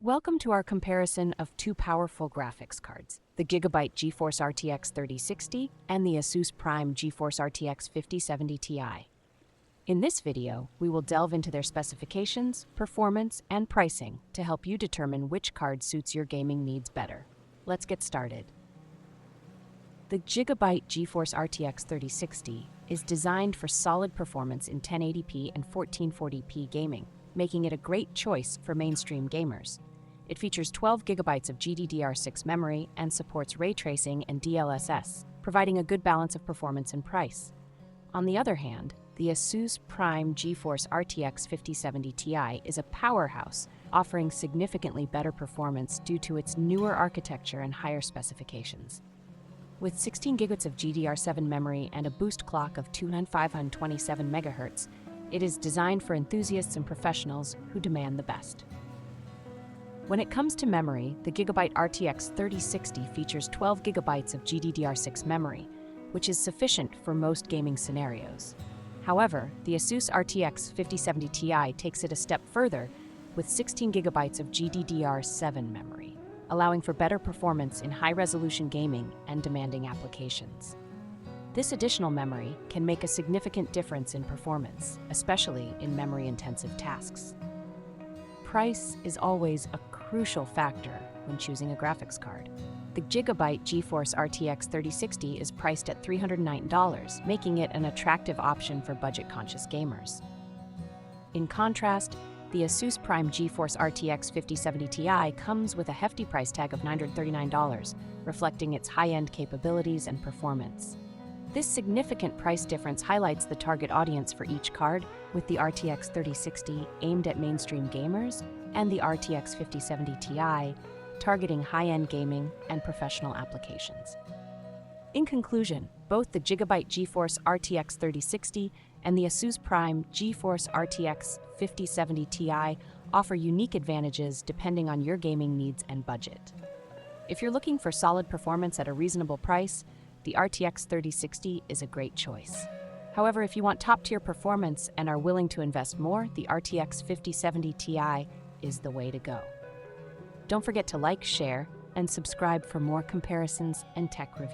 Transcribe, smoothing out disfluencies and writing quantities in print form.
Welcome to our comparison of two powerful graphics cards, the GIGABYTE GeForce RTX 3060 and the ASUS Prime GeForce RTX 5070 Ti. In this video, we will delve into their specifications, performance, and pricing to help you determine which card suits your gaming needs better. Let's get started. The GIGABYTE GeForce RTX 3060 is designed for solid performance in 1080p and 1440p gaming, making it a great choice for mainstream gamers. It features 12 GB of GDDR6 memory and supports ray tracing and DLSS, providing a good balance of performance and price. On the other hand, the ASUS Prime GeForce RTX 5070 Ti is a powerhouse, offering significantly better performance due to its newer architecture and higher specifications. With 16 GB of GDDR7 memory and a boost clock of 2527 MHz, it is designed for enthusiasts and professionals who demand the best. When it comes to memory, the GIGABYTE RTX 3060 features 12 GB of GDDR6 memory, which is sufficient for most gaming scenarios. However, the ASUS RTX 5070 Ti takes it a step further with 16 GB of GDDR7 memory, allowing for better performance in high-resolution gaming and demanding applications. This additional memory can make a significant difference in performance, especially in memory-intensive tasks. Price is always a crucial factor when choosing a graphics card. The GIGABYTE GeForce RTX 3060 is priced at $309, making it an attractive option for budget-conscious gamers. In contrast, the ASUS Prime GeForce RTX 5070 Ti comes with a hefty price tag of $939, reflecting its high-end capabilities and performance. This significant price difference highlights the target audience for each card, with the RTX 3060 aimed at mainstream gamers and the RTX 5070 Ti targeting high-end gaming and professional applications. In conclusion, both the GIGABYTE GeForce RTX 3060 and the ASUS Prime GeForce RTX 5070 Ti offer unique advantages depending on your gaming needs and budget. If you're looking for solid performance at a reasonable price, the RTX 3060 is a great choice. However, if you want top-tier performance and are willing to invest more, the RTX 5070 Ti is the way to go. Don't forget to like, share, and subscribe for more comparisons and tech reviews.